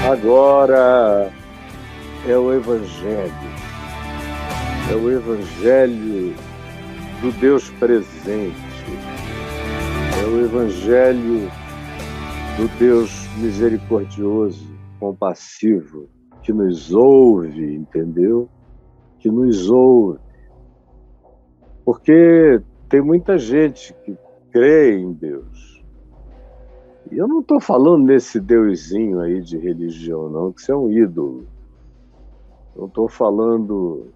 Agora é o Evangelho do Deus presente, é o Evangelho do Deus misericordioso, compassivo, que nos ouve, entendeu? Que nos ouve. Porque tem muita gente que crê em Deus. E eu não estou falando nesse deusinho aí de religião, não, que isso é um ídolo. Eu estou falando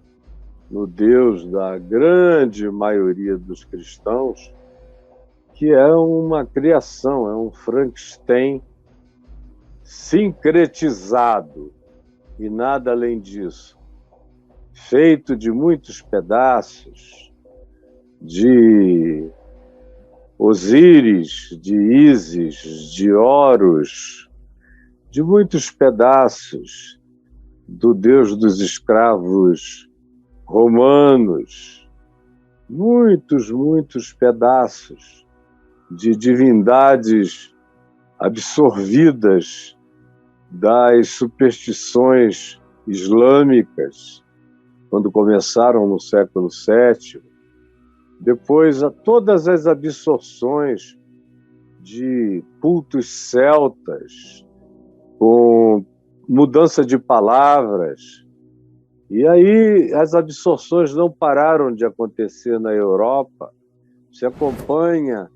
no Deus da grande maioria dos cristãos, que é uma criação, é um Frankenstein sincretizado e nada além disso, feito de muitos pedaços, de Osíris, de Ísis, de Horus, de muitos pedaços do Deus dos escravos romanos, muitos pedaços de divindades absorvidas das superstições islâmicas, quando começaram no século VII, depois a todas as absorções de cultos celtas, com mudança de palavras. E aí as absorções não pararam de acontecer na Europa. Se acompanha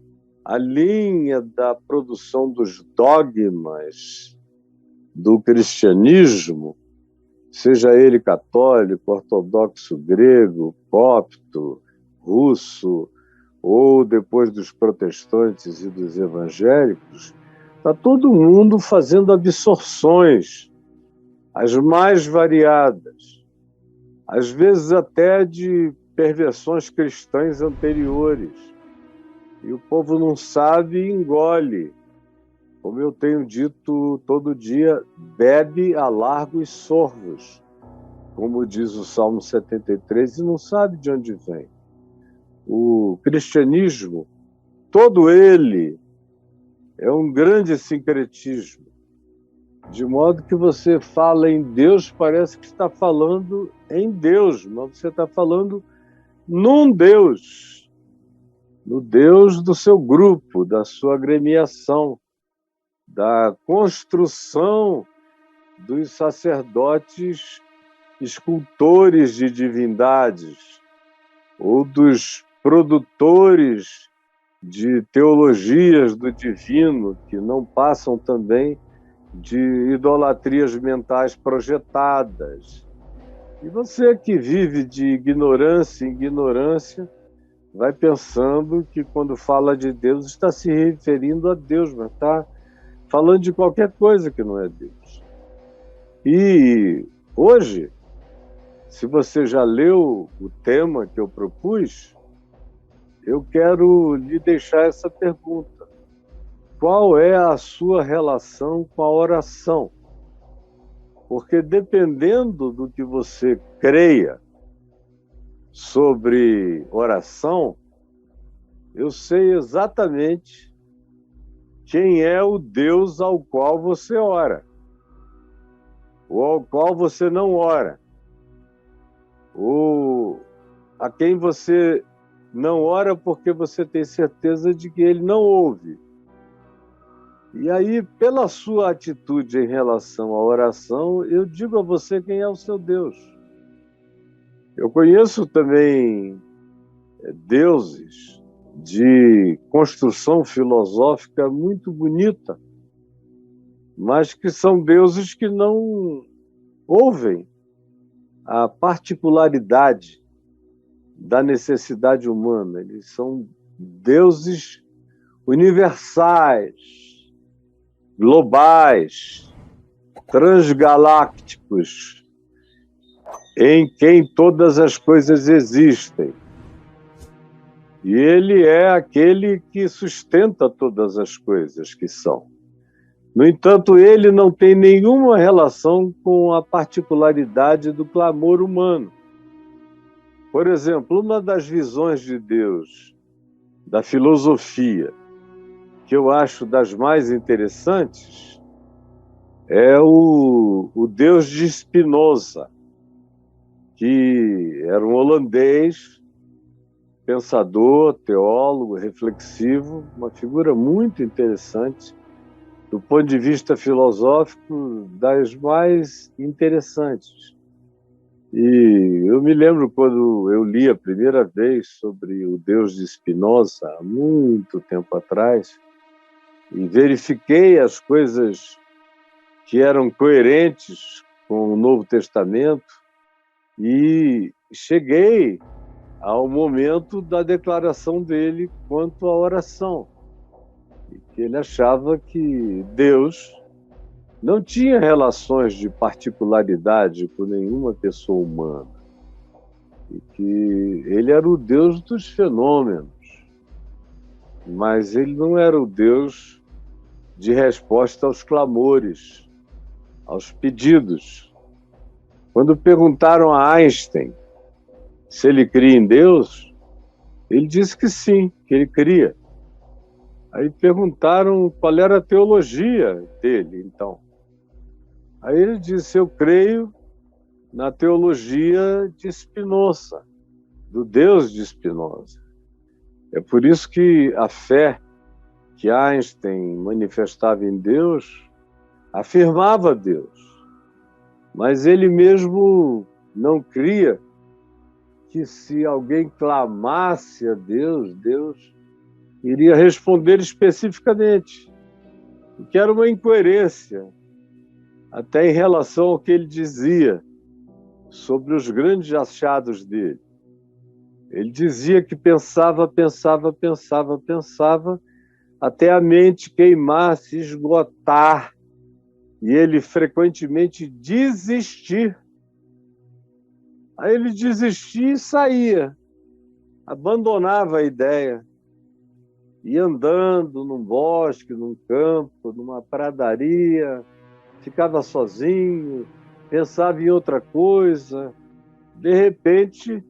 a linha da produção dos dogmas do cristianismo, seja ele católico, ortodoxo, grego, copto, russo, ou depois dos protestantes e dos evangélicos, está todo mundo fazendo absorções, as mais variadas, às vezes até de perversões cristãs anteriores. E o povo não sabe e engole. Como eu tenho dito todo dia, bebe a largos sorvos, como diz o Salmo 73, e não sabe de onde vem. O cristianismo, todo ele, é um grande sincretismo, de modo que você fala em Deus, parece que está falando em Deus, mas você está falando num Deus, no Deus do seu grupo, da sua agremiação, da construção dos sacerdotes escultores de divindades, ou dos produtores de teologias do divino, que não passam também de idolatrias mentais projetadas. E você que vive de ignorância em ignorância, vai pensando que quando fala de Deus está se referindo a Deus, mas está falando de qualquer coisa que não é Deus. E hoje, se você já leu o tema que eu propus, eu quero lhe deixar essa pergunta. Qual é a sua relação com a oração? Porque dependendo do que você creia sobre oração, eu sei exatamente quem é o Deus ao qual você ora, ou ao qual você não ora, ou a quem você não ora porque você tem certeza de que ele não ouve. E aí, pela sua atitude em relação à oração, eu digo a você quem é o seu Deus. Eu conheço também deuses de construção filosófica muito bonita, mas que são deuses que não ouvem a particularidade da necessidade humana. Eles são deuses universais, globais, transgalácticos, em quem todas as coisas existem. E ele é aquele que sustenta todas as coisas que são. No entanto, ele não tem nenhuma relação com a particularidade do clamor humano. Por exemplo, uma das visões de Deus, da filosofia, que eu acho das mais interessantes, é o Deus de Spinoza, que era um holandês, pensador, teólogo, reflexivo, uma figura muito interessante, do ponto de vista filosófico, das mais interessantes. E eu me lembro quando eu li a primeira vez sobre o Deus de Spinoza, há muito tempo atrás, e verifiquei as coisas que eram coerentes com o Novo Testamento, e cheguei ao momento da declaração dele quanto à oração, que ele achava que Deus não tinha relações de particularidade com nenhuma pessoa humana, e que ele era o Deus dos fenômenos, mas ele não era o Deus de resposta aos clamores, aos pedidos. Quando perguntaram a Einstein se ele cria em Deus, ele disse que sim, que ele cria. Aí perguntaram qual era a teologia dele, então. Aí ele disse: eu creio na teologia de Spinoza, do Deus de Spinoza. É por isso que a fé que Einstein manifestava em Deus afirmava Deus, mas ele mesmo não cria que se alguém clamasse a Deus, Deus iria responder especificamente, o que era uma incoerência, até em relação ao que ele dizia sobre os grandes achados dele. Ele dizia que pensava, até a mente queimar, se esgotar, e ele frequentemente desistir. Aí ele desistia e saía, abandonava a ideia, ia andando num bosque, num campo, numa pradaria, ficava sozinho, pensava em outra coisa. De repente,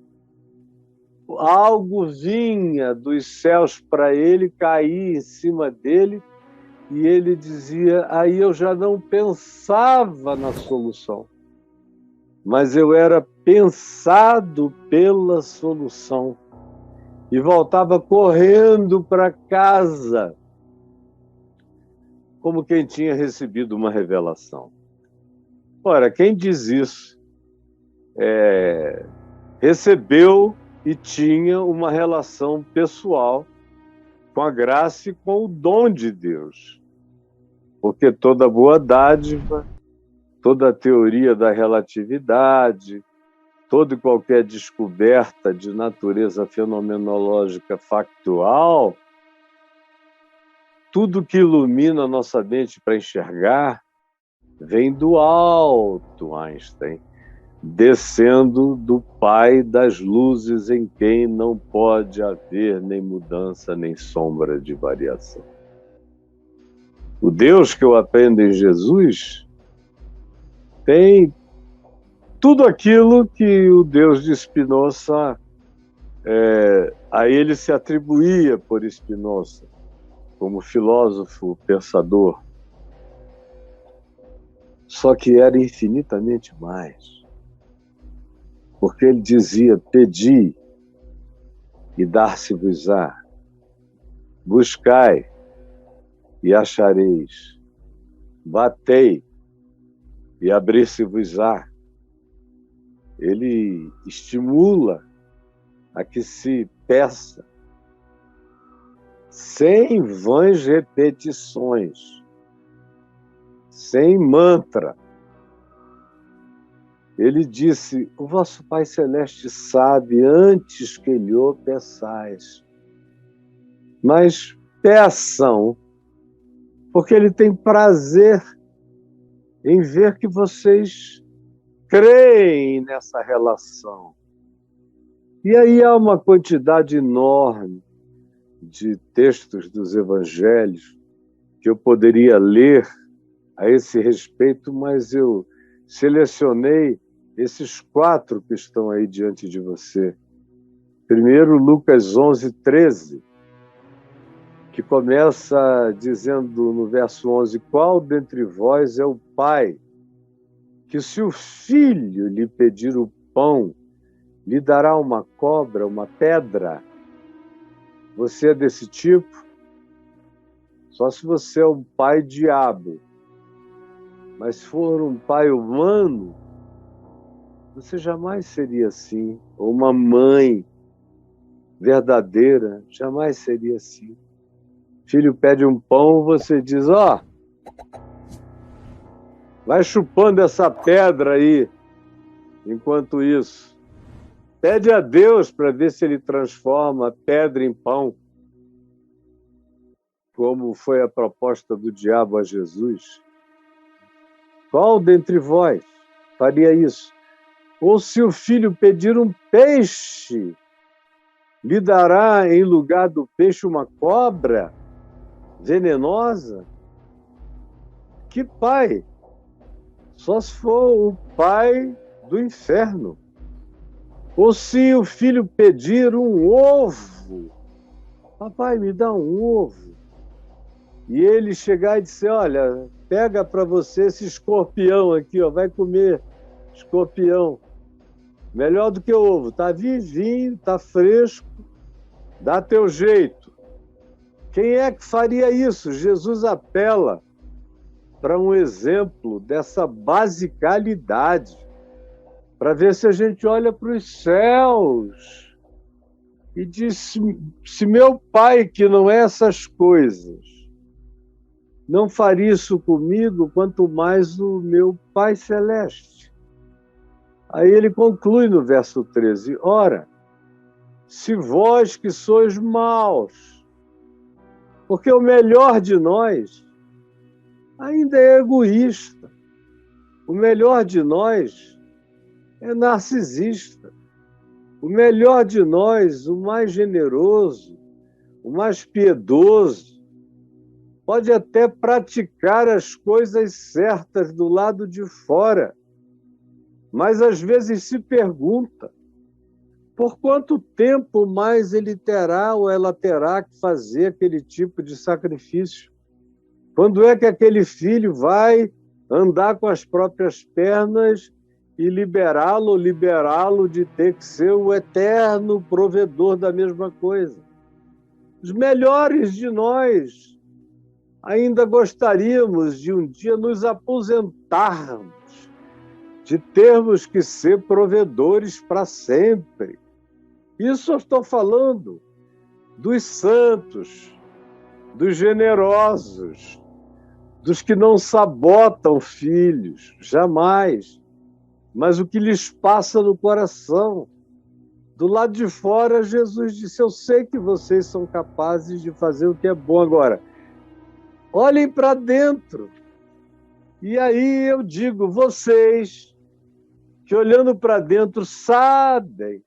algo vinha dos céus para ele, caía em cima dele, e ele dizia: aí eu já não pensava na solução, mas eu era pensado pela solução. E voltava correndo para casa, como quem tinha recebido uma revelação. Ora, quem diz isso recebeu e tinha uma relação pessoal com a graça e com o dom de Deus. Porque toda boa dádiva, toda a teoria da relatividade, toda e qualquer descoberta de natureza fenomenológica factual, tudo que ilumina a nossa mente para enxergar, vem do alto, Einstein, descendo do Pai das luzes, em quem não pode haver nem mudança, nem sombra de variação. O Deus que eu aprendo em Jesus tem tudo aquilo que o Deus de Spinoza, a ele se atribuía por Spinoza, como filósofo, pensador. Só que era infinitamente mais. Porque ele dizia: pedi e dar-se-vos-á, buscai e achareis, batei e abrir-se-vos-á. Ele estimula a que se peça, sem vãs repetições, sem mantra. Ele disse: o vosso Pai Celeste sabe antes que lhe o peçais. Mas peçam, porque ele tem prazer em ver que vocês creem nessa relação. E aí há uma quantidade enorme de textos dos evangelhos que eu poderia ler a esse respeito, mas eu selecionei esses 4 que estão aí diante de você. Primeiro, Lucas 11:13, que começa dizendo no verso 11: qual dentre vós é o pai que, se o filho lhe pedir o pão, lhe dará uma cobra, uma pedra? Você é desse tipo? Só se você é um pai diabo. Mas se for um pai humano, você jamais seria assim. Ou uma mãe verdadeira jamais seria assim. Filho pede um pão, você diz: ó, vai chupando essa pedra aí. Enquanto isso, pede a Deus para ver se ele transforma a pedra em pão, como foi a proposta do diabo a Jesus. Qual dentre vós faria isso? Ou se o filho pedir um peixe, lhe dará em lugar do peixe uma cobra venenosa? Que pai? Só se for o pai do inferno. Ou se o filho pedir um ovo, papai, me dá um ovo. E ele chegar e dizer: olha, pega para você esse escorpião aqui, ó, vai comer escorpião. Melhor do que ovo, tá vivinho, tá fresco, dá teu jeito. Quem é que faria isso? Jesus apela para um exemplo dessa basicalidade, para ver se a gente olha para os céus e diz: se meu pai, que não é essas coisas, não faria isso comigo, quanto mais o meu Pai Celeste. Aí ele conclui no verso 13: ora, se vós que sois maus, porque o melhor de nós ainda é egoísta, o melhor de nós é narcisista, o melhor de nós, o mais generoso, o mais piedoso, pode até praticar as coisas certas do lado de fora, mas às vezes se pergunta por quanto tempo mais ele terá ou ela terá que fazer aquele tipo de sacrifício. Quando é que aquele filho vai andar com as próprias pernas e liberá-lo de ter que ser o eterno provedor da mesma coisa? Os melhores de nós ainda gostaríamos de um dia nos aposentarmos, de termos que ser provedores para sempre. Isso eu estou falando dos santos, dos generosos, dos que não sabotam filhos, jamais. Mas o que lhes passa no coração. Do lado de fora, Jesus disse: eu sei que vocês são capazes de fazer o que é bom. Agora, olhem para dentro. E aí eu digo: vocês que olhando para dentro sabem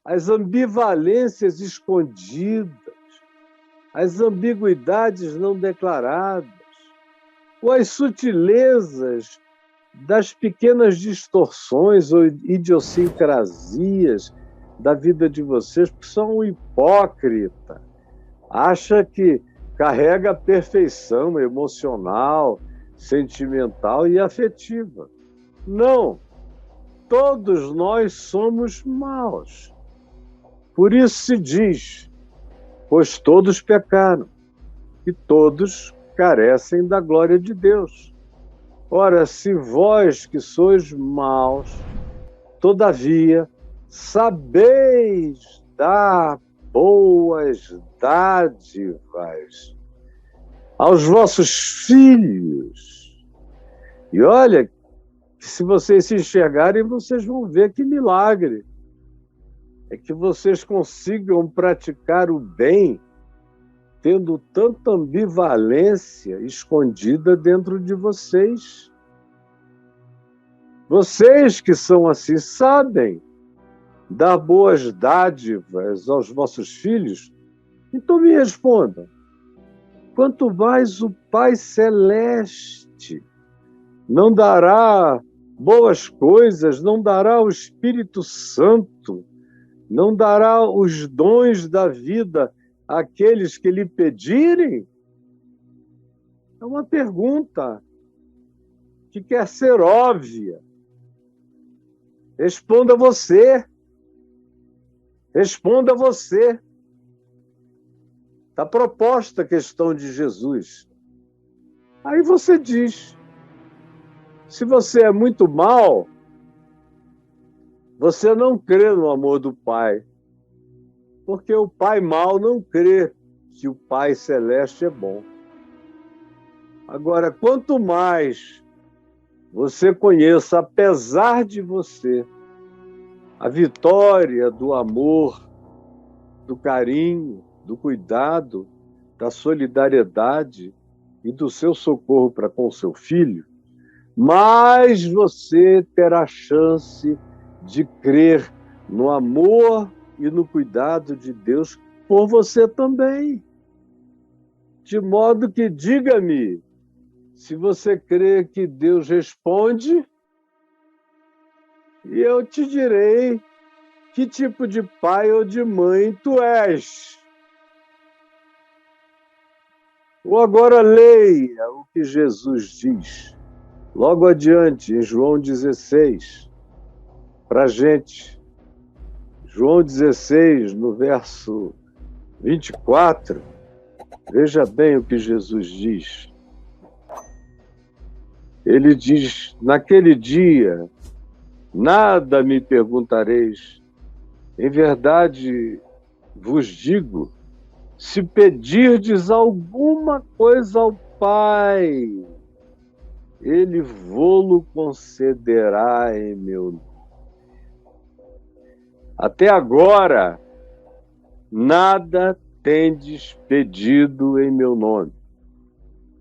as ambivalências escondidas, as ambiguidades não declaradas, ou as sutilezas das pequenas distorções ou idiosincrasias da vida de vocês, porque são um hipócrita, acha que carrega a perfeição emocional, sentimental e afetiva. Não, todos nós somos maus. Por isso se diz: pois todos pecaram e todos carecem da glória de Deus. Ora, se vós que sois maus, todavia sabeis dar boas dádivas aos vossos filhos. E olha, se vocês se enxergarem, vocês vão ver que milagre. É que vocês consigam praticar o bem, tendo tanta ambivalência escondida dentro de vocês. Vocês que são assim sabem dar boas dádivas aos vossos filhos? Então me respondam: quanto mais o Pai Celeste não dará boas coisas, não dará o Espírito Santo, não dará os dons da vida àqueles que lhe pedirem? É uma pergunta que quer ser óbvia. Responda você. Responda você. Está proposta a questão de Jesus. Aí você diz, se você é muito mal, você não crê no amor do Pai, porque o Pai mau não crê que o Pai celeste é bom. Agora, quanto mais você conheça, apesar de você, a vitória do amor, do carinho, do cuidado, da solidariedade e do seu socorro para com o seu filho, mais você terá chance de crer no amor e no cuidado de Deus por você também. De modo que, diga-me, se você crê que Deus responde, e eu te direi que tipo de pai ou de mãe tu és. Ou agora leia o que Jesus diz, logo adiante, em João 16, para a gente. João 16, no verso 24, veja bem o que Jesus diz. Ele diz, naquele dia, nada me perguntareis. Em verdade vos digo, se pedirdes alguma coisa ao Pai, Ele vô-lo concederá em meu nome. Até agora, nada tendes pedido em meu nome.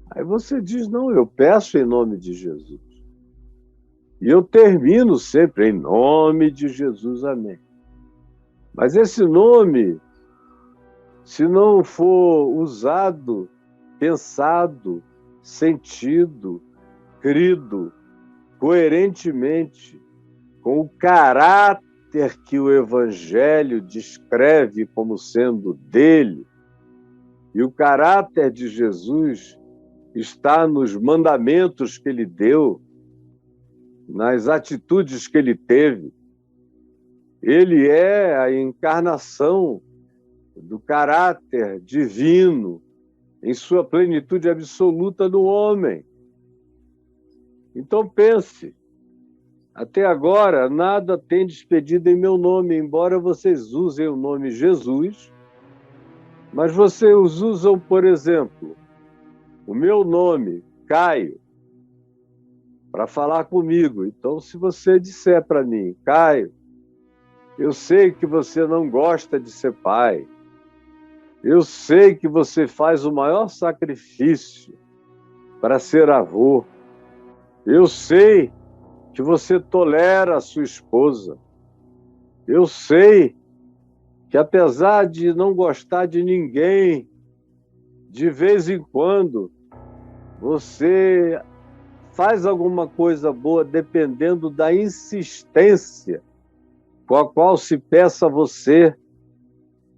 Aí você diz, não, eu peço em nome de Jesus. E eu termino sempre em nome de Jesus, amém. Mas esse nome, se não for usado, pensado, sentido, crido, coerentemente, com o caráter que o Evangelho descreve como sendo dele, e o caráter de Jesus está nos mandamentos que ele deu, nas atitudes que ele teve. Ele é a encarnação do caráter divino em sua plenitude absoluta no homem. Então pense, até agora nada tendes pedido em meu nome, embora vocês usem o nome Jesus, mas vocês usam, por exemplo, o meu nome, Caio, para falar comigo. Então, se você disser para mim, Caio, eu sei que você não gosta de ser pai, eu sei que você faz o maior sacrifício para ser avô, eu sei que você tolera a sua esposa, eu sei que apesar de não gostar de ninguém, de vez em quando, você faz alguma coisa boa dependendo da insistência com a qual se peça a você.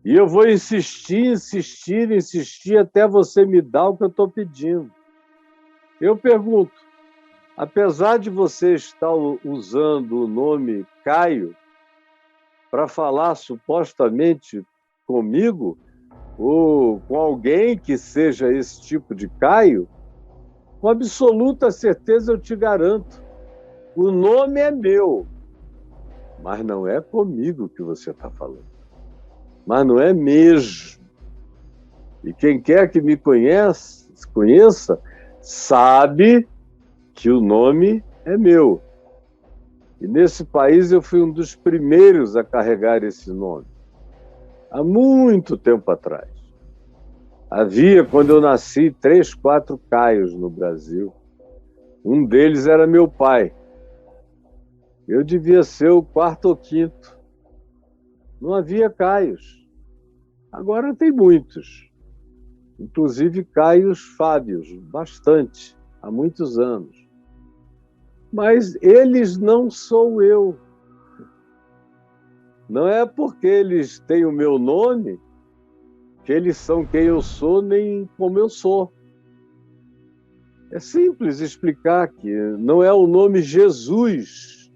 E eu vou insistir, insistir, insistir até você me dar o que eu estou pedindo. Eu pergunto, apesar de você estar usando o nome Caio para falar supostamente comigo, ou com alguém que seja esse tipo de Caio, com absoluta certeza eu te garanto, o nome é meu, mas não é comigo que você está falando. Mas não é mesmo. E quem quer que me conheça, sabe que o nome é meu. E nesse país eu fui um dos primeiros a carregar esse nome. Há muito tempo atrás. Havia, quando eu nasci, 3, 4 Caios no Brasil. Um deles era meu pai. Eu devia ser o 4º ou 5º. Não havia Caios. Agora tem muitos. Inclusive Caios Fábios, bastante, há muitos anos. Mas eles não sou eu. Não é porque eles têm o meu nome que eles são quem eu sou, nem como eu sou. É simples explicar que não é o nome Jesus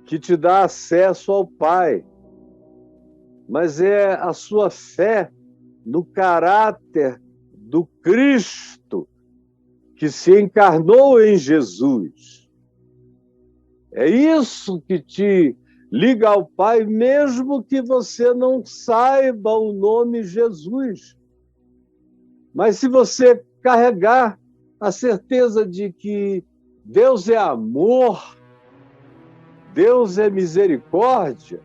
que te dá acesso ao Pai, mas é a sua fé no caráter do Cristo que se encarnou em Jesus. É isso que te liga ao Pai, mesmo que você não saiba o nome Jesus. Mas se você carregar a certeza de que Deus é amor, Deus é misericórdia,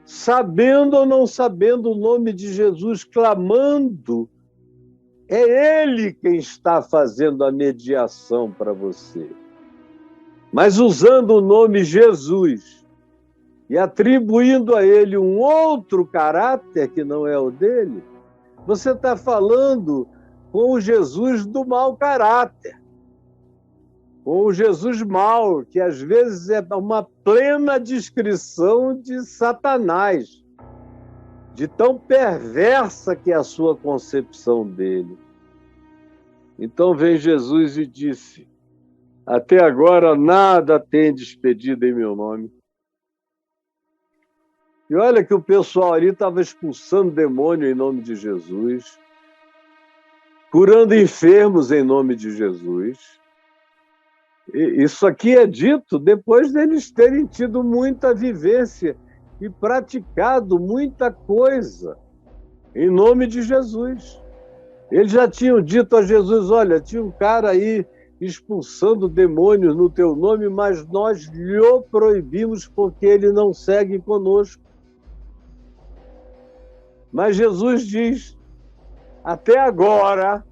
sabendo ou não sabendo o nome de Jesus, clamando, é Ele quem está fazendo a mediação para você. Mas usando o nome Jesus e atribuindo a Ele um outro caráter que não é o dele, você está falando com o Jesus do mau caráter, com o Jesus mau, que às vezes é uma plena descrição de Satanás, de tão perversa que é a sua concepção dele. Então vem Jesus e disse: até agora nada tendes pedido em meu nome. E olha que o pessoal ali estava expulsando demônio em nome de Jesus, curando enfermos em nome de Jesus. E isso aqui é dito depois deles terem tido muita vivência e praticado muita coisa em nome de Jesus. Eles já tinham dito a Jesus: olha, tinha um cara aí expulsando demônios no teu nome, mas nós lhe proibimos porque ele não segue conosco. Mas Jesus diz: até agora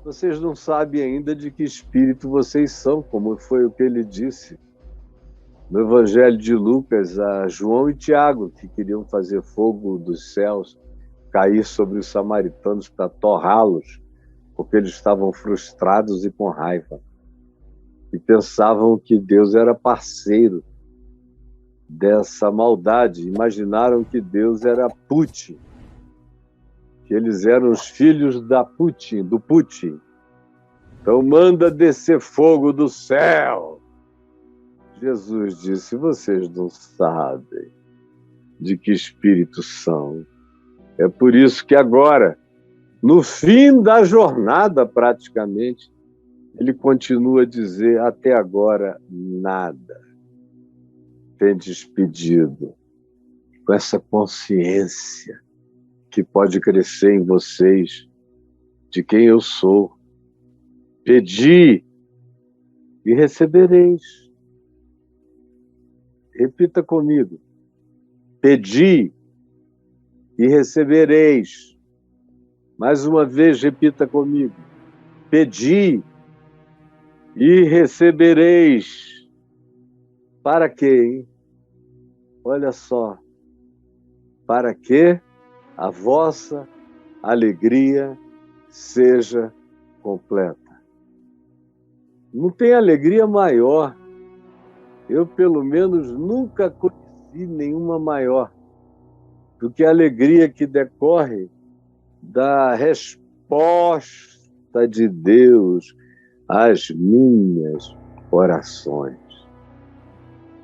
vocês não sabem ainda de que espírito vocês são, como foi o que ele disse no Evangelho de Lucas a João e Tiago, que queriam fazer fogo dos céus cair sobre os samaritanos para torrá-los, porque eles estavam frustrados e com raiva. E pensavam que Deus era parceiro dessa maldade. Imaginaram que Deus era Putin, que eles eram os filhos do Putin. Então manda descer fogo do céu. Jesus disse: vocês não sabem de que espírito são. É por isso que agora, no fim da jornada praticamente, ele continua a dizer: até agora nada tendes pedido, com essa consciência que pode crescer em vocês de quem eu sou. Pedi e recebereis. Repita comigo: pedi e recebereis. Mais uma vez, repita comigo: pedi e recebereis. Para quê, hein? Olha só. Para que a vossa alegria seja completa. Não tem alegria maior. Eu, pelo menos, nunca conheci nenhuma maior do que a alegria que decorre da resposta de Deus às minhas orações.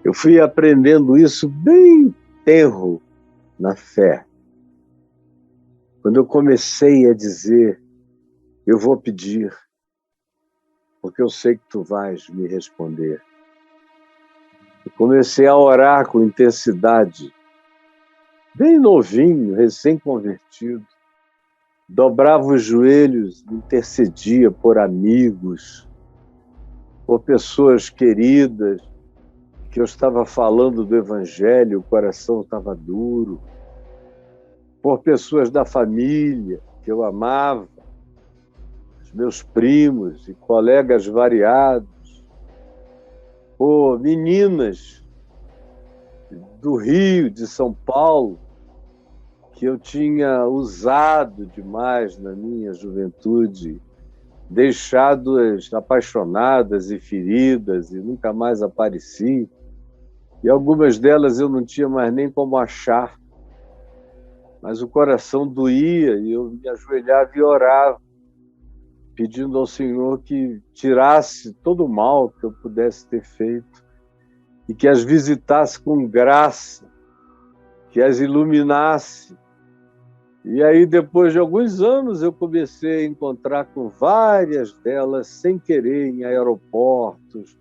Eu fui aprendendo isso bem tenro na fé. Quando eu comecei a dizer: eu vou pedir, porque eu sei que tu vais me responder. Eu comecei a orar com intensidade, bem novinho, recém-convertido. Dobrava os joelhos, intercedia por amigos, por pessoas queridas, que eu estava falando do Evangelho, o coração estava duro, por pessoas da família que eu amava, os meus primos e colegas variados, por meninas do Rio, de São Paulo, que eu tinha usado demais na minha juventude, deixado-as apaixonadas e feridas e nunca mais apareci. E algumas delas eu não tinha mais nem como achar. mas o coração doía e eu me ajoelhava e orava, pedindo ao Senhor que tirasse todo o mal que eu pudesse ter feito e que as visitasse com graça, que as iluminasse. E aí, depois de alguns anos, eu comecei a encontrar com várias delas, sem querer, em aeroportos,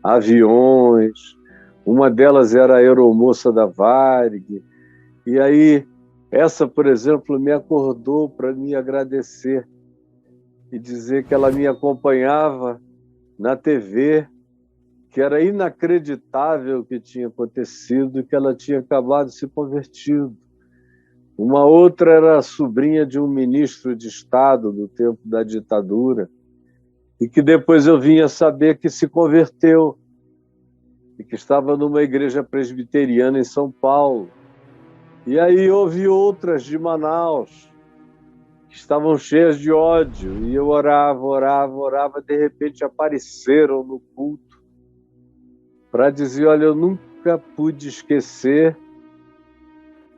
aviões. Uma delas era a aeromoça da Varig. E aí, essa, por exemplo, me acordou para me agradecer e dizer que ela me acompanhava na TV, que era inacreditável o que tinha acontecido e que ela tinha acabado de se convertido. Uma outra era a sobrinha de um ministro de Estado do tempo da ditadura e que depois eu vinha saber que se converteu e que estava numa igreja presbiteriana em São Paulo. E aí houve outras de Manaus que estavam cheias de ódio e eu orava, de repente apareceram no culto para dizer, olha, eu nunca pude esquecer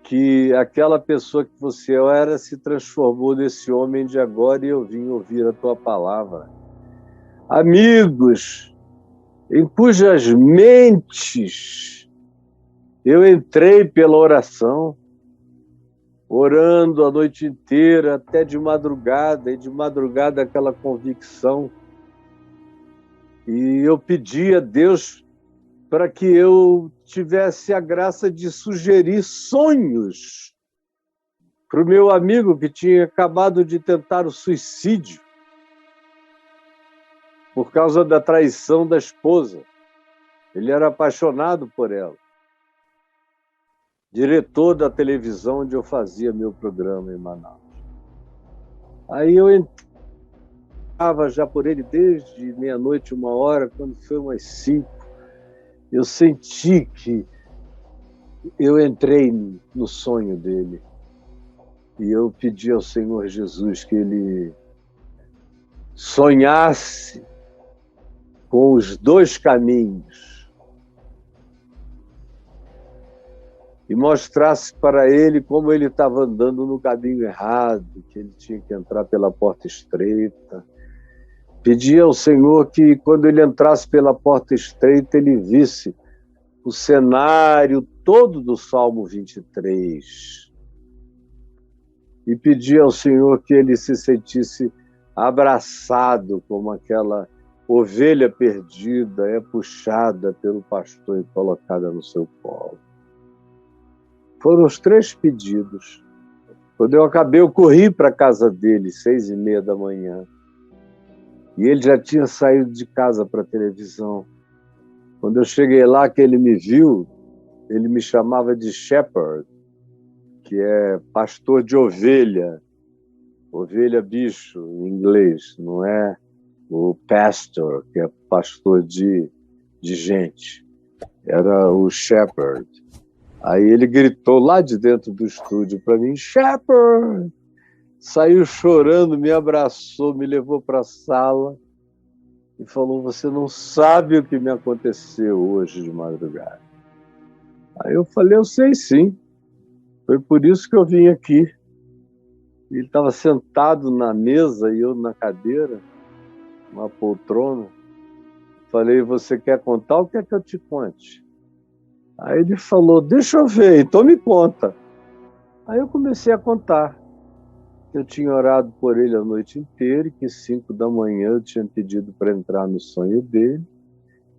que aquela pessoa que você era se transformou nesse homem de agora e eu vim ouvir a tua palavra. Amigos, em cujas mentes eu entrei pela oração, orando a noite inteira, até de madrugada, e de madrugada aquela convicção. E eu pedi a Deus para que eu tivesse a graça de sugerir sonhos para o meu amigo que tinha acabado de tentar o suicídio por causa da traição da esposa. Ele era apaixonado por ela. Diretor da televisão onde eu fazia meu programa em Manaus. Aí eu entrava já por ele desde meia-noite, 1h, quando foi umas 5. Eu senti que eu entrei no sonho dele e eu pedi ao Senhor Jesus que ele sonhasse com os 2 caminhos e mostrasse para ele como ele estava andando no caminho errado, que ele tinha que entrar pela porta estreita. Pedi ao Senhor que, quando ele entrasse pela porta estreita, ele visse o cenário todo do Salmo 23. E pedi ao Senhor que ele se sentisse abraçado como aquela ovelha perdida é puxada pelo pastor e colocada no seu colo. Foram os 3 pedidos. Quando eu acabei, eu corri para a casa dele, 6h30 e ele já tinha saído de casa para a televisão. Quando eu cheguei lá, que ele me viu, ele me chamava de shepherd, que é pastor de ovelha, ovelha bicho em inglês, não é o pastor, que é pastor de gente, era o shepherd. Aí ele gritou lá de dentro do estúdio para mim, shepherd! Saiu chorando, me abraçou, me levou para a sala e falou, você não sabe o que me aconteceu hoje de madrugada. Aí eu falei, eu sei sim, foi por isso que eu vim aqui. Ele estava sentado na mesa e eu na cadeira, uma poltrona. Falei, você quer contar ou quer que eu te conte? Aí ele falou, deixa eu ver, então me conta. Aí eu comecei a contar. Eu tinha orado por ele a noite inteira e que 5h eu tinha pedido para entrar no sonho dele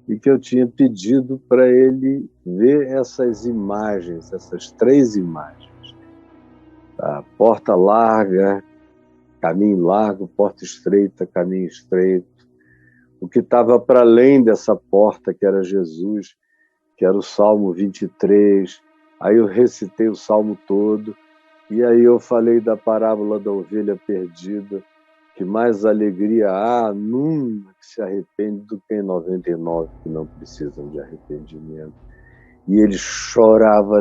e que eu tinha pedido para ele ver essas imagens, essas 3 imagens. A porta larga, caminho largo, porta estreita, caminho estreito. O que estava para além dessa porta, que era Jesus, que era o Salmo 23. Aí eu recitei o Salmo todo. E aí eu falei da parábola da ovelha perdida, que mais alegria há numa que se arrepende do que em 99 que não precisam de arrependimento. E ele chorava.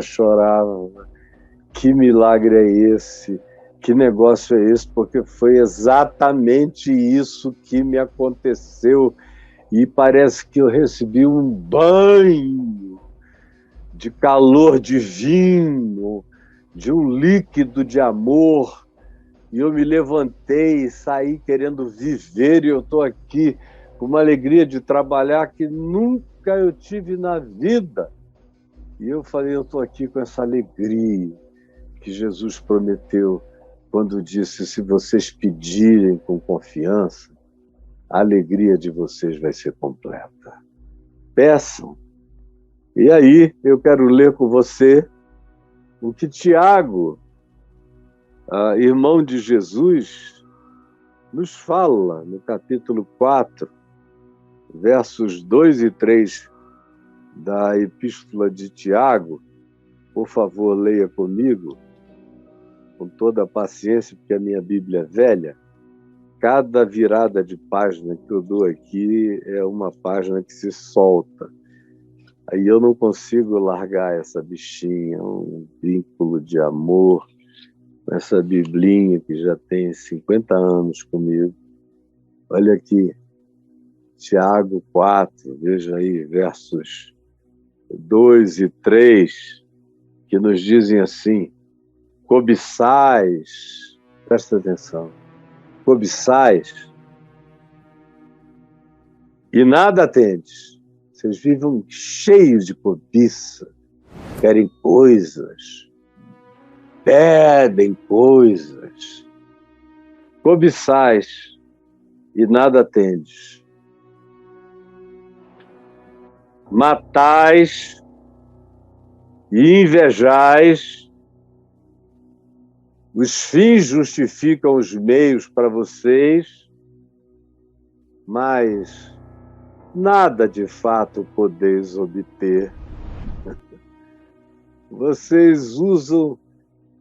Que milagre é esse? Que negócio é esse? Porque foi exatamente isso que me aconteceu. E parece que eu recebi um banho de calor divino, de um líquido de amor, e eu me levantei e saí querendo viver, e eu estou aqui com uma alegria de trabalhar que nunca eu tive na vida. E eu falei, eu estou aqui com essa alegria que Jesus prometeu quando disse, se vocês pedirem com confiança, a alegria de vocês vai ser completa. Peçam. E aí eu quero ler com você o que Tiago, irmão de Jesus, nos fala no capítulo 4, versos 2 e 3 da Epístola de Tiago. Por favor, leia comigo, com toda a paciência, porque a minha Bíblia é velha. Cada virada de página que eu dou aqui é uma página que se solta. Aí eu não consigo largar essa bichinha, um vínculo de amor, com essa biblinha que já tem 50 anos comigo. Olha aqui, Tiago 4, veja aí, versos 2 e 3, que nos dizem assim, cobiçais, presta atenção, cobiçais e nada tendes. Vocês vivem cheios de cobiça, querem coisas, pedem coisas, cobiçais e nada tendes. Matais e invejais, os fins justificam os meios para vocês, mas nada de fato podeis obter. Vocês usam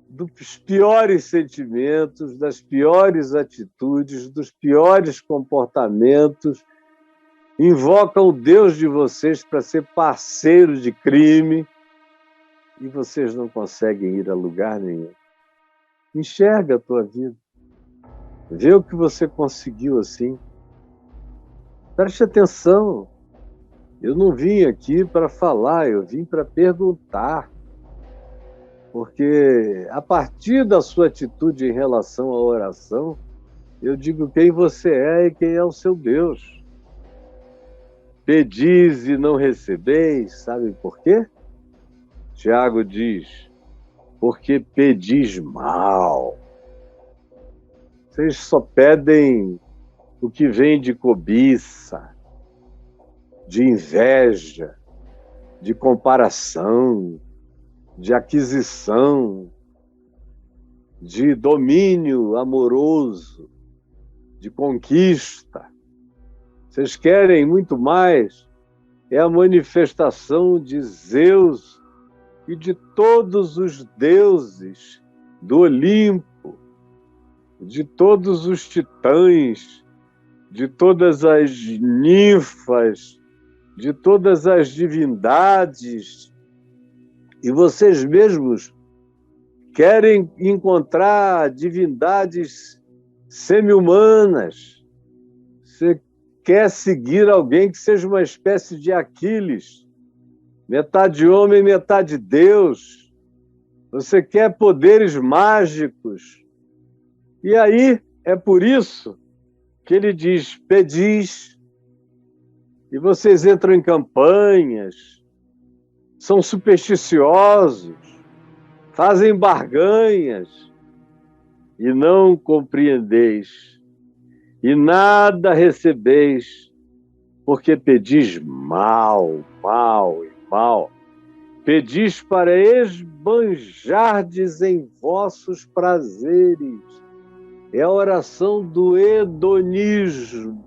dos piores sentimentos, das piores atitudes, dos piores comportamentos, invocam o Deus de vocês para ser parceiro de crime e vocês não conseguem ir a lugar nenhum. Enxerga a tua vida. Vê o que você conseguiu assim. Preste atenção. Eu não vim aqui para falar, eu vim para perguntar. Porque a partir da sua atitude em relação à oração, eu digo quem você é e quem é o seu Deus. Pedis e não recebeis, sabe por quê? Tiago diz, porque pedis mal. Vocês só pedem o que vem de cobiça, de inveja, de comparação, de aquisição, de domínio amoroso, de conquista. Vocês querem muito mais, é a manifestação de Zeus e de todos os deuses do Olimpo, de todos os titãs, de todas as ninfas, de todas as divindades. E vocês mesmos querem encontrar divindades semi-humanas. Você quer seguir alguém que seja uma espécie de Aquiles, metade homem, metade Deus. Você quer poderes mágicos. E aí, é por isso que ele diz, pedis, e vocês entram em campanhas, são supersticiosos, fazem barganhas, e não compreendeis, e nada recebeis, porque pedis mal, mal e mal. Pedis para esbanjardes em vossos prazeres. É a oração do hedonismo.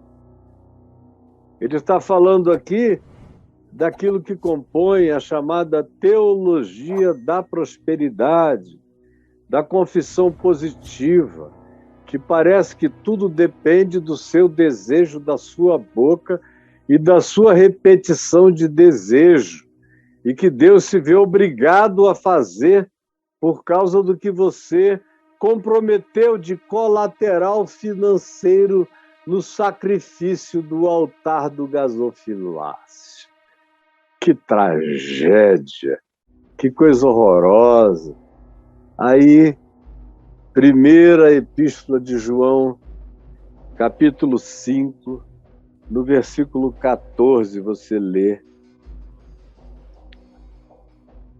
Ele está falando aqui daquilo que compõe a chamada teologia da prosperidade, da confissão positiva, que parece que tudo depende do seu desejo, da sua boca e da sua repetição de desejo, e que Deus se vê obrigado a fazer por causa do que você comprometeu de colateral financeiro no sacrifício do altar do gasofilácio. Que tragédia, que coisa horrorosa. Aí, primeira epístola de João, capítulo 5, no versículo 14, você lê: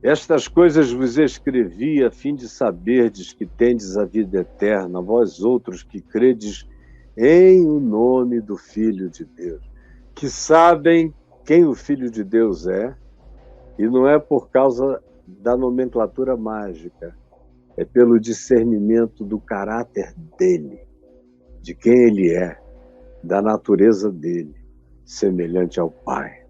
estas coisas vos escrevi a fim de saberdes que tendes a vida eterna, vós outros que credes em o nome do Filho de Deus, que sabem quem o Filho de Deus é, e não é por causa da nomenclatura mágica, é pelo discernimento do caráter dele, de quem ele é, da natureza dele, semelhante ao Pai.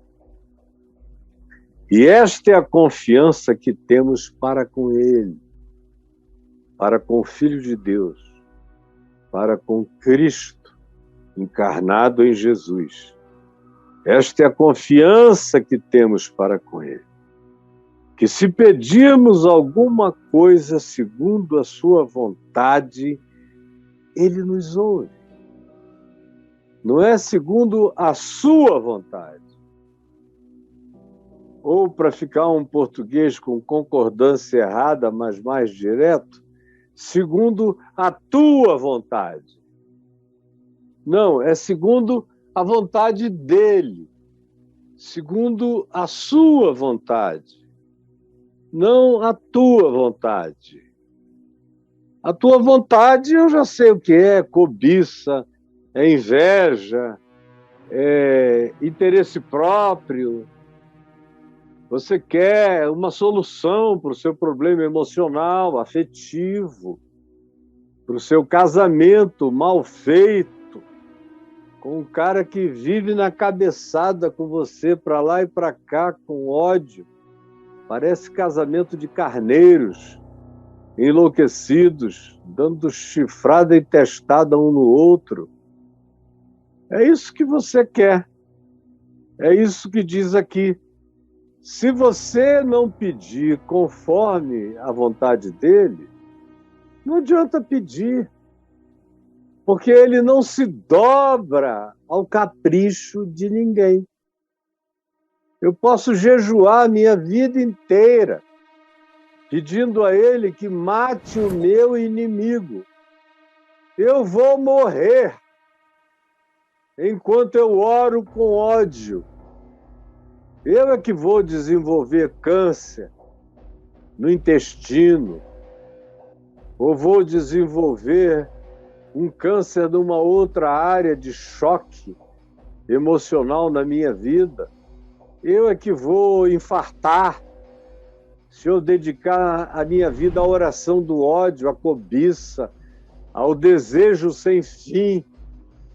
E esta é a confiança que temos para com ele, para com o Filho de Deus, para com Cristo encarnado em Jesus. Esta é a confiança que temos para com ele, que se pedirmos alguma coisa segundo a sua vontade, ele nos ouve. Não é segundo a sua vontade. Ou, para ficar um português com concordância errada, mas mais direto, segundo a tua vontade. Não, é segundo a vontade dele, segundo a sua vontade, não a tua vontade. A tua vontade eu já sei o que é: cobiça, é inveja, é interesse próprio. Você quer uma solução para o seu problema emocional, afetivo, para o seu casamento mal feito, com um cara que vive na cabeçada com você para lá e para cá, com ódio. Parece casamento de carneiros, enlouquecidos, dando chifrada e testada um no outro. É isso que você quer. É isso que diz aqui. Se você não pedir conforme a vontade dele, não adianta pedir, porque ele não se dobra ao capricho de ninguém. Eu posso jejuar a minha vida inteira, pedindo a ele que mate o meu inimigo. Eu vou morrer enquanto eu oro com ódio. Eu é que vou desenvolver câncer no intestino, ou vou desenvolver um câncer numa outra área de choque emocional na minha vida. Eu é que vou infartar se eu dedicar a minha vida à oração do ódio, à cobiça, ao desejo sem fim,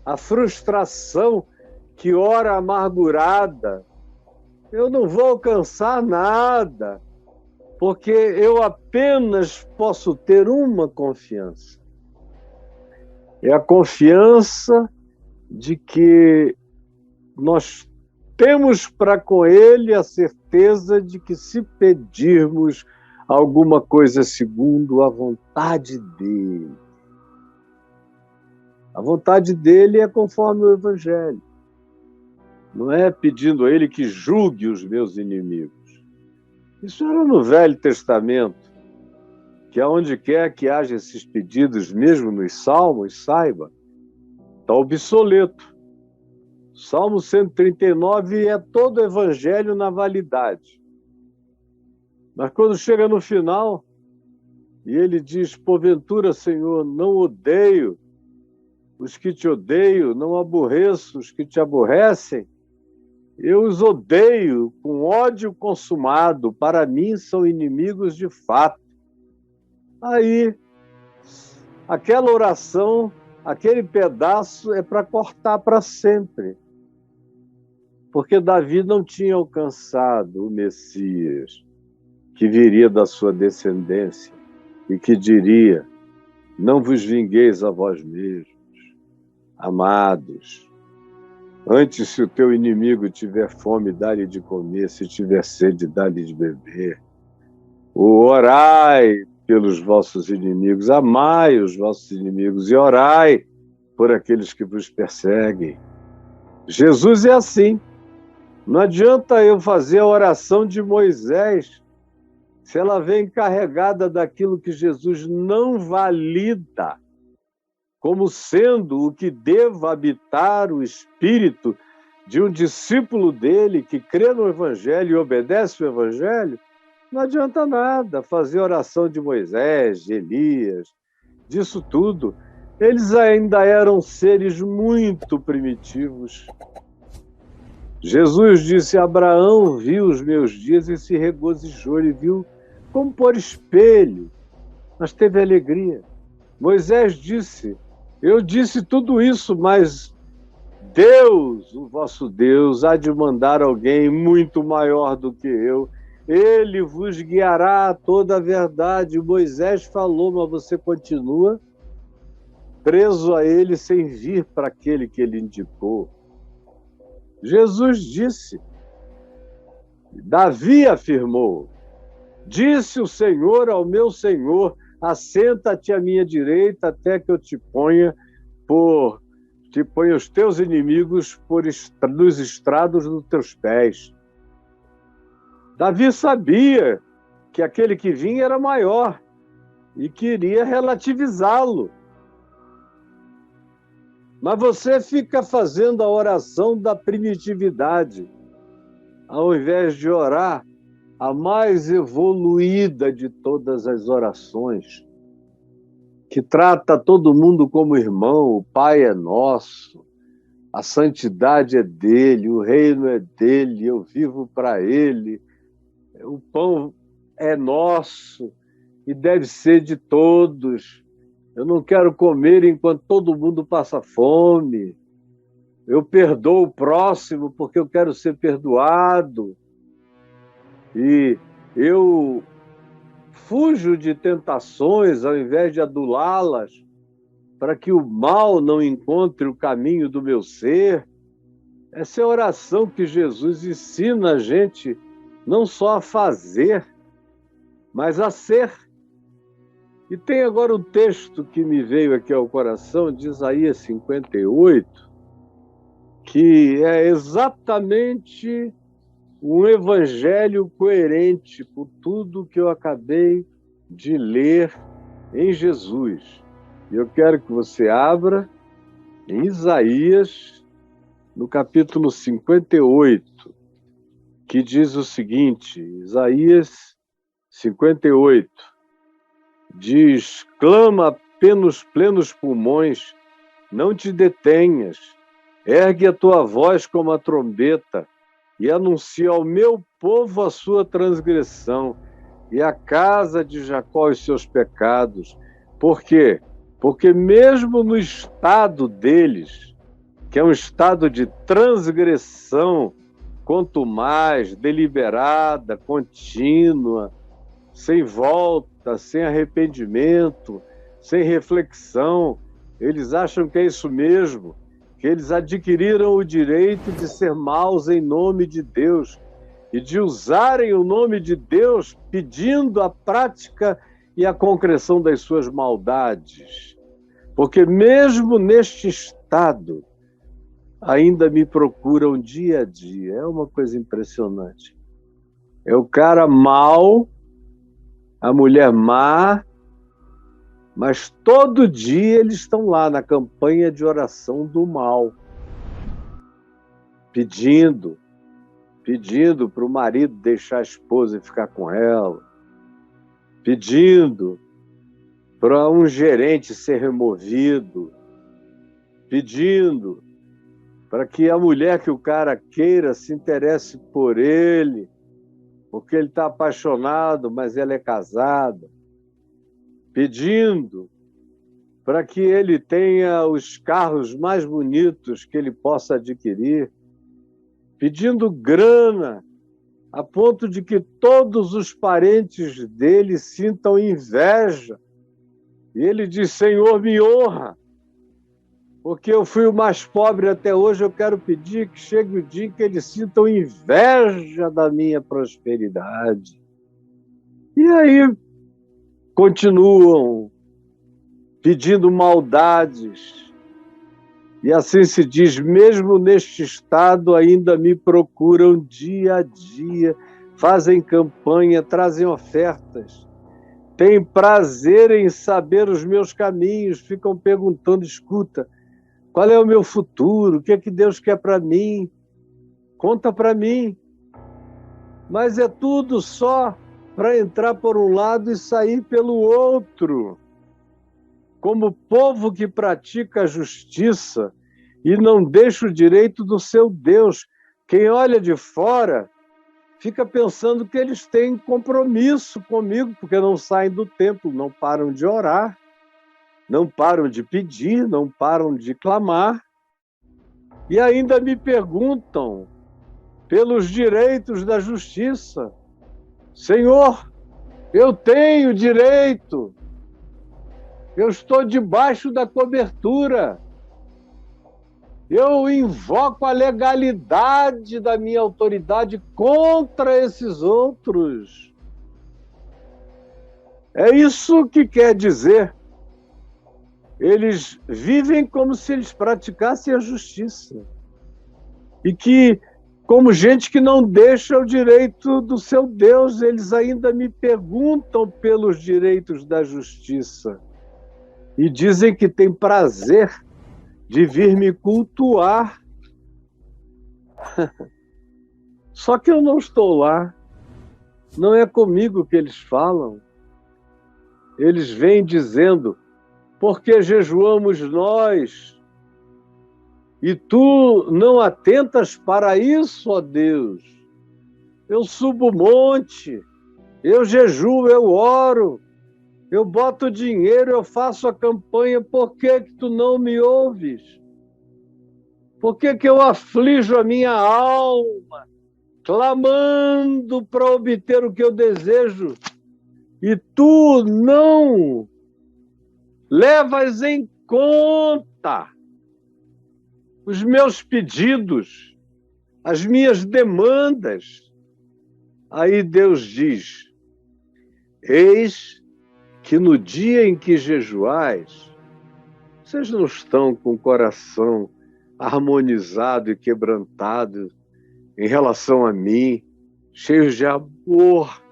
à frustração que ora amargurada. Eu não vou alcançar nada, porque eu apenas posso ter uma confiança. É a confiança de que nós temos para com ele a certeza de que, se pedirmos alguma coisa segundo a vontade dele, a vontade dele é conforme o Evangelho. Não é pedindo a ele que julgue os meus inimigos. Isso era no Velho Testamento, que aonde quer que haja esses pedidos, mesmo nos Salmos, saiba, está obsoleto. Salmo 139 é todo o Evangelho na validade. Mas quando chega no final, e ele diz: porventura, Senhor, não odeio os que te odeiam, não aborreço os que te aborrecem, eu os odeio com ódio consumado, para mim são inimigos de fato. Aí, aquela oração, aquele pedaço é para cortar para sempre. Porque Davi não tinha alcançado o Messias, que viria da sua descendência e que diria: não vos vingueis a vós mesmos, amados. Antes, se o teu inimigo tiver fome, dá-lhe de comer, se tiver sede, dá-lhe de beber. Orai pelos vossos inimigos, amai os vossos inimigos e orai por aqueles que vos perseguem. Jesus é assim. Não adianta eu fazer a oração de Moisés, se ela vem carregada daquilo que Jesus não valida como sendo o que deva habitar o espírito de um discípulo dele que crê no Evangelho e obedece o Evangelho, não adianta nada fazer oração de Moisés, de Elias, disso tudo. Eles ainda eram seres muito primitivos. Jesus disse: Abraão viu os meus dias e se regozijou. Ele viu como por espelho, mas teve alegria. Moisés disse: eu disse tudo isso, mas Deus, o vosso Deus, há de mandar alguém muito maior do que eu. Ele vos guiará a toda a verdade. Moisés falou, mas você continua preso a ele sem vir para aquele que ele indicou. Jesus disse, Davi afirmou, disse o Senhor ao meu Senhor, assenta-te à minha direita até que eu te ponha os teus inimigos nos estrados dos teus pés. Davi sabia que aquele que vinha era maior e queria relativizá-lo. Mas você fica fazendo a oração da primitividade, ao invés de orar a mais evoluída de todas as orações, que trata todo mundo como irmão. O Pai é nosso, a santidade é dele, o reino é dele, eu vivo para ele, o pão é nosso e deve ser de todos. Eu não quero comer enquanto todo mundo passa fome. Eu perdoo o próximo porque eu quero ser perdoado. E eu fujo de tentações ao invés de adulá-las, para que o mal não encontre o caminho do meu ser. Essa é a oração que Jesus ensina a gente não só a fazer, mas a ser. E tem agora um texto que me veio aqui ao coração, de Isaías 58, que é exatamente um evangelho coerente com tudo que eu acabei de ler em Jesus. E eu quero que você abra em Isaías, no capítulo 58, que diz o seguinte, Isaías 58, diz, clama a plenos pulmões, não te detenhas, ergue a tua voz como a trombeta e anuncia ao meu povo a sua transgressão e à casa de Jacó os seus pecados. Por quê? Porque mesmo no estado deles, que é um estado de transgressão, quanto mais deliberada, contínua, sem volta, sem arrependimento, sem reflexão, eles acham que é isso mesmo, que eles adquiriram o direito de ser maus em nome de Deus e de usarem o nome de Deus pedindo a prática e a concreção das suas maldades. Porque mesmo neste estado, ainda me procuram dia a dia. É uma coisa impressionante. É o cara mau, a mulher má, mas todo dia eles estão lá na campanha de oração do mal, pedindo para o marido deixar a esposa e ficar com ela, pedindo para um gerente ser removido, pedindo para que a mulher que o cara queira se interesse por ele, porque ele está apaixonado, mas ela é casada, pedindo para que ele tenha os carros mais bonitos que ele possa adquirir, pedindo grana, a ponto de que todos os parentes dele sintam inveja. E ele diz, Senhor, me honra, porque eu fui o mais pobre até hoje, eu quero pedir que chegue o dia em que eles sintam inveja da minha prosperidade. E aí continuam pedindo maldades. E assim se diz, mesmo neste estado ainda me procuram dia a dia, fazem campanha, trazem ofertas, têm prazer em saber os meus caminhos, ficam perguntando, escuta, qual é o meu futuro? O que é que Deus quer para mim? Conta para mim. Mas é tudo só para entrar por um lado e sair pelo outro. Como povo que pratica a justiça e não deixa o direito do seu Deus. Quem olha de fora fica pensando que eles têm compromisso comigo, porque não saem do templo, não param de orar, não param de pedir, não param de clamar, e ainda me perguntam pelos direitos da justiça. Senhor, eu tenho direito, eu estou debaixo da cobertura, eu invoco a legalidade da minha autoridade contra esses outros. É isso que quer dizer. Eles vivem como se eles praticassem a justiça. E que, como gente que não deixa o direito do seu Deus, eles ainda me perguntam pelos direitos da justiça. E dizem que tem prazer de vir me cultuar. Só que eu não estou lá. Não é comigo que eles falam. Eles vêm dizendo, porque jejuamos nós, e tu não atentas para isso, ó Deus. Eu subo o monte, eu jejuo, eu oro, eu boto dinheiro, eu faço a campanha, por que que tu não me ouves? Por que que eu aflijo a minha alma, clamando para obter o que eu desejo, e tu não levas em conta os meus pedidos, as minhas demandas? Aí Deus diz, eis que no dia em que jejuais, vocês não estão com o coração harmonizado e quebrantado em relação a mim, cheios de amor,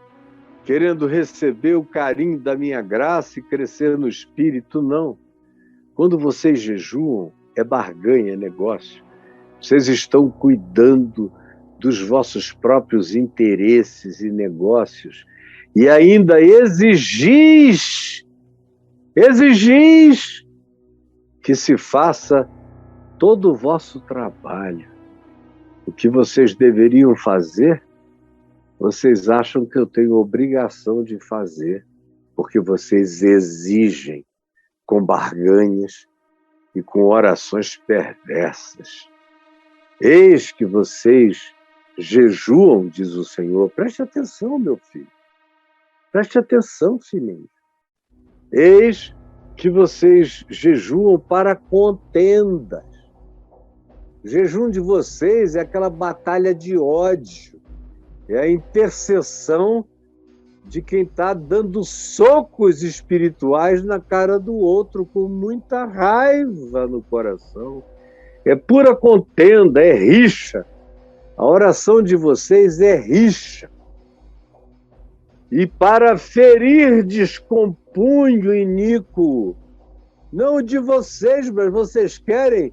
querendo receber o carinho da minha graça e crescer no espírito, não. Quando vocês jejuam, é barganha, é negócio. Vocês estão cuidando dos vossos próprios interesses e negócios e ainda exigis que se faça todo o vosso trabalho. O que vocês deveriam fazer, vocês acham que eu tenho obrigação de fazer, porque vocês exigem com barganhas e com orações perversas. Eis que vocês jejuam, diz o Senhor. Preste atenção, meu filho. Preste atenção, filhinho. Eis que vocês jejuam para contendas. O jejum de vocês é aquela batalha de ódio. É a intercessão de quem está dando socos espirituais na cara do outro com muita raiva no coração. É pura contenda, é rixa. A oração de vocês é rixa. E para ferirdes com punho iníquo, não o de vocês, mas vocês querem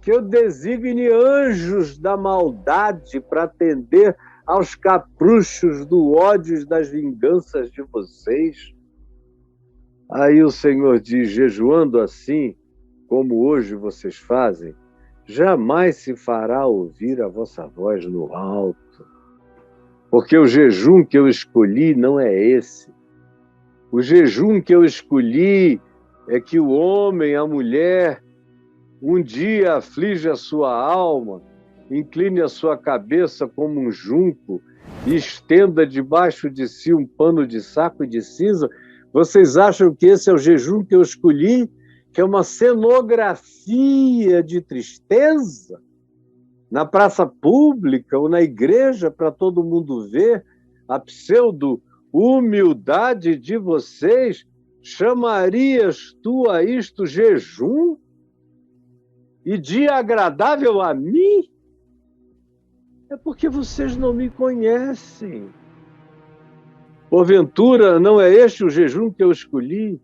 que eu designe anjos da maldade para atender aos caprichos do ódio e das vinganças de vocês. Aí o Senhor diz, jejuando assim, como hoje vocês fazem, jamais se fará ouvir a vossa voz no alto. Porque o jejum que eu escolhi não é esse. O jejum que eu escolhi é que o homem, a mulher, um dia aflige a sua alma, incline a sua cabeça como um junco e estenda debaixo de si um pano de saco e de cinza. Vocês acham que esse é o jejum que eu escolhi? Que é uma cenografia de tristeza? Na praça pública ou na igreja para todo mundo ver a pseudo-humildade de vocês? Chamarias tu a isto jejum? E dia agradável a mim? É porque vocês não me conhecem. Porventura, não é este o jejum que eu escolhi?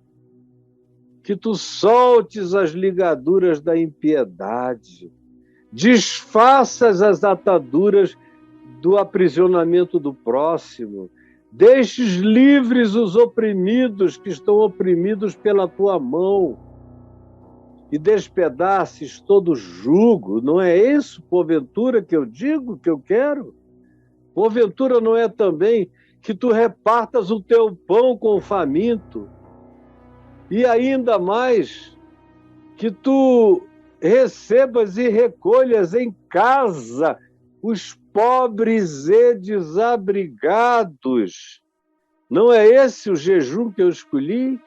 Que tu soltes as ligaduras da impiedade, desfaças as ataduras do aprisionamento do próximo, deixes livres os oprimidos que estão oprimidos pela tua mão, e despedaces todo jugo. Não é isso, porventura, que eu digo, que eu quero? Porventura não é também que tu repartas o teu pão com o faminto, e ainda mais que tu recebas e recolhas em casa os pobres e desabrigados? Não é esse o jejum que eu escolhi?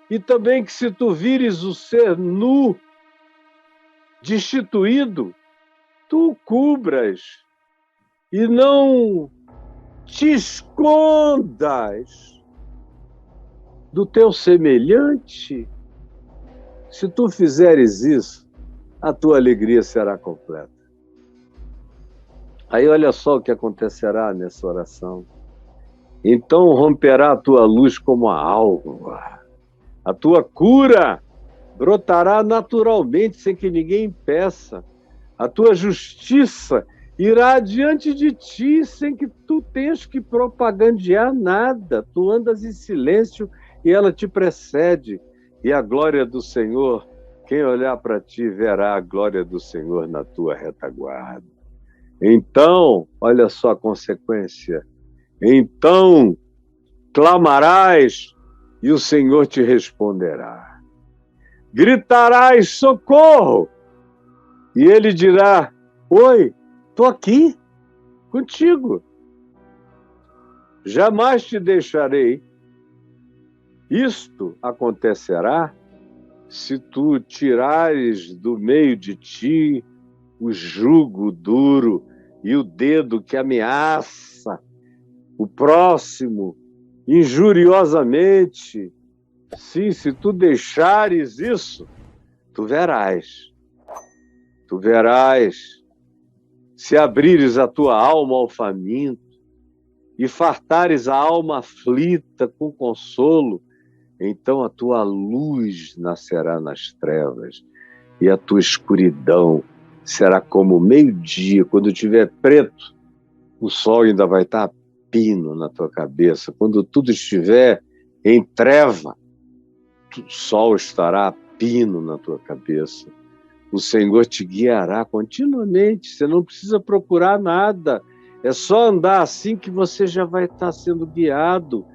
E também que se tu vires o ser nu, destituído, tu o cubras e não te escondas do teu semelhante. Se tu fizeres isso, a tua alegria será completa. Aí olha só o que acontecerá nessa oração. Então romperá a tua luz como a alva. A tua cura brotará naturalmente, sem que ninguém impeça. A tua justiça irá diante de ti, sem que tu tenhas que propagandear nada. Tu andas em silêncio e ela te precede. E a glória do Senhor, quem olhar para ti, verá a glória do Senhor na tua retaguarda. Então, olha só a consequência. Então, clamarás e o Senhor te responderá. Gritarás socorro e ele dirá: oi, estou aqui contigo. Jamais te deixarei. Isto acontecerá se tu tirares do meio de ti o jugo duro e o dedo que ameaça o próximo injuriosamente. Sim, se tu deixares isso, tu verás. Tu verás. Se abrires a tua alma ao faminto e fartares a alma aflita com consolo, então a tua luz nascerá nas trevas e a tua escuridão será como o meio-dia. Quando tiver preto, o sol ainda vai estar pino na tua cabeça. Quando tudo estiver em treva, o sol estará pino na tua cabeça. O Senhor te guiará continuamente. Você não precisa procurar nada. É só andar assim que você já vai estar sendo guiado.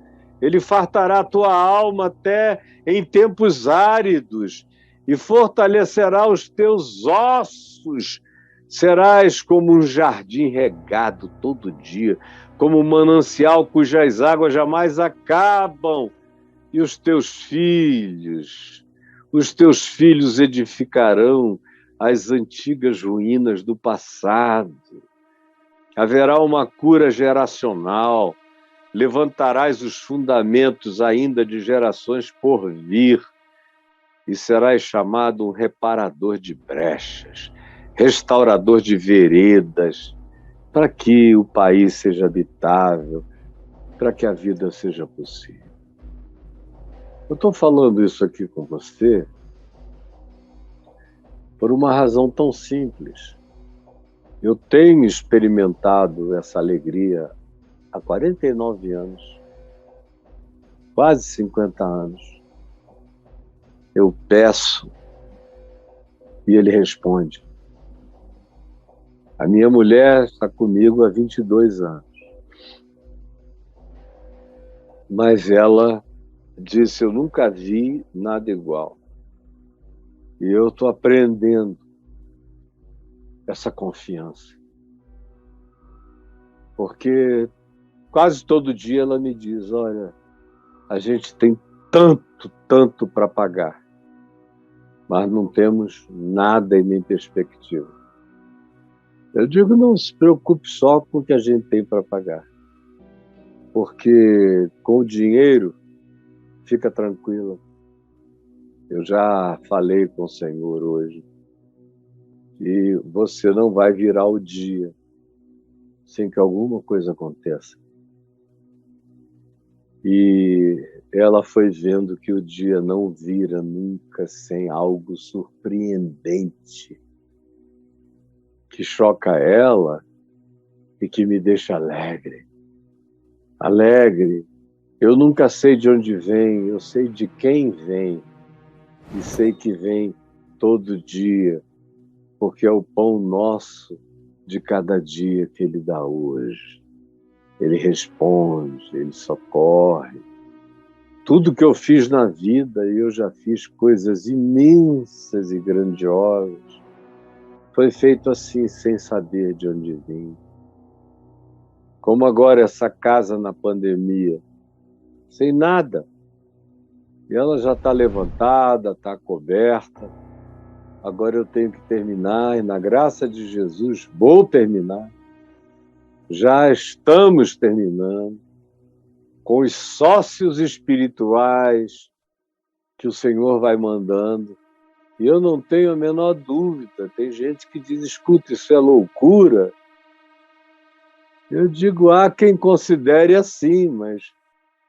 Ele fartará a tua alma até em tempos áridos e fortalecerá os teus ossos. Serás como um jardim regado todo dia, como um manancial cujas águas jamais acabam. E os teus filhos edificarão as antigas ruínas do passado. Haverá uma cura geracional. Levantarás os fundamentos ainda de gerações por vir e serás chamado um reparador de brechas, restaurador de veredas, para que o país seja habitável, para que a vida seja possível. Eu estou falando isso aqui com você por uma razão tão simples. Eu tenho experimentado essa alegria há 49 anos, quase 50 anos. Eu peço e ele responde. A minha mulher está comigo há 22 anos. Mas ela disse: eu nunca vi nada igual. E eu estou aprendendo essa confiança. Porque quase todo dia ela me diz: olha, a gente tem tanto para pagar, mas não temos nada e nem perspectiva. Eu digo: não se preocupe só com o que a gente tem para pagar, porque com o dinheiro, fica tranquila. Eu já falei com o Senhor hoje e você não vai virar o dia sem que alguma coisa aconteça. E ela foi vendo que o dia não vira nunca sem algo surpreendente que choca ela e que me deixa alegre. Alegre. Eu nunca sei de onde vem, eu sei de quem vem. E sei que vem todo dia, porque é o pão nosso de cada dia que Ele dá hoje. Ele responde, Ele socorre. Tudo que eu fiz na vida, e eu já fiz coisas imensas e grandiosas, foi feito assim, sem saber de onde vim. Como agora essa casa na pandemia, sem nada. E ela já está levantada, está coberta. Agora eu tenho que terminar, e na graça de Jesus vou terminar. Já estamos terminando com os sócios espirituais que o Senhor vai mandando. E eu não tenho a menor dúvida. Tem gente que diz, escuta, isso é loucura. Eu digo, há quem considere assim, mas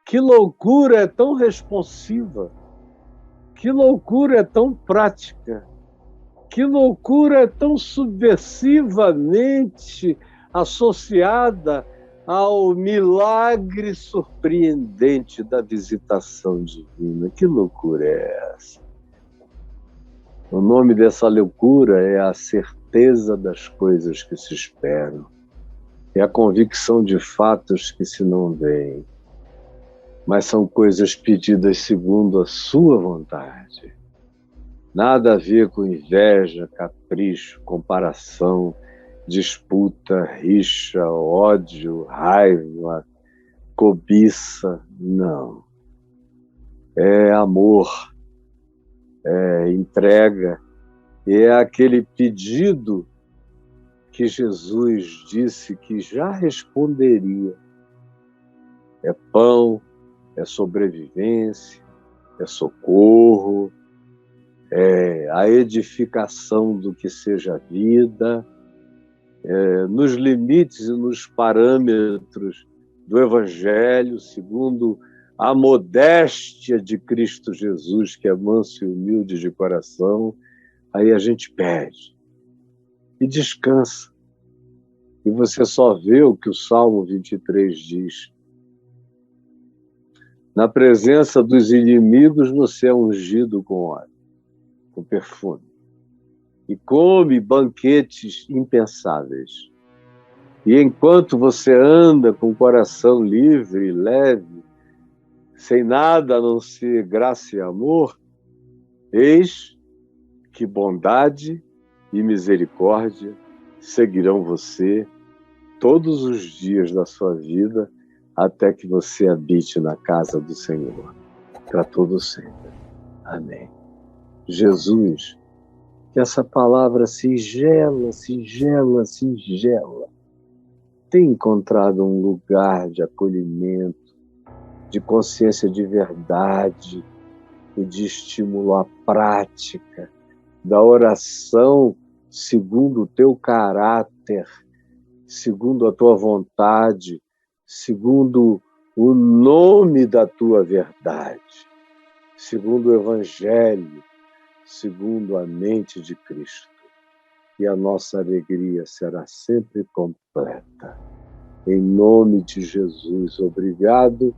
que loucura é tão responsiva? Que loucura é tão prática? Que loucura é tão subversivamente associada ao milagre surpreendente da visitação divina? Que loucura é essa? O nome dessa loucura é a certeza das coisas que se esperam. É a convicção de fatos que se não veem, mas são coisas pedidas segundo a sua vontade. Nada a ver com inveja, capricho, comparação, disputa, rixa, ódio, raiva, cobiça. Não. É amor, é entrega, é aquele pedido que Jesus disse que já responderia. É pão, é sobrevivência, é socorro, é a edificação do que seja vida, nos limites e nos parâmetros do Evangelho, segundo a modéstia de Cristo Jesus, que é manso e humilde de coração. Aí a gente pede e descansa. E você só vê o que o Salmo 23 diz. Na presença dos inimigos, você é ungido com óleo, com perfume. E come banquetes impensáveis. E enquanto você anda com o coração livre e leve, sem nada a não ser graça e amor, eis que bondade e misericórdia seguirão você todos os dias da sua vida, até que você habite na casa do Senhor, para todo sempre. Amém. Jesus, que essa palavra singela, singela, singela, tem encontrado um lugar de acolhimento, de consciência de verdade e de estímulo à prática, da oração segundo o teu caráter, segundo a tua vontade, segundo o nome da tua verdade, segundo o Evangelho, segundo a mente de Cristo. E a nossa alegria será sempre completa. Em nome de Jesus, obrigado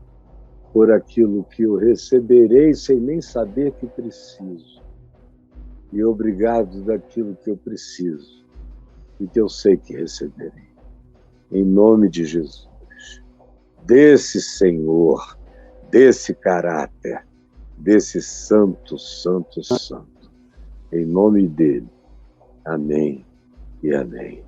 por aquilo que eu receberei sem nem saber que preciso. E obrigado daquilo que eu preciso e que eu sei que receberei. Em nome de Jesus, desse Senhor, desse caráter, desse santo, santo, santo. Em nome dele. Amém e amém.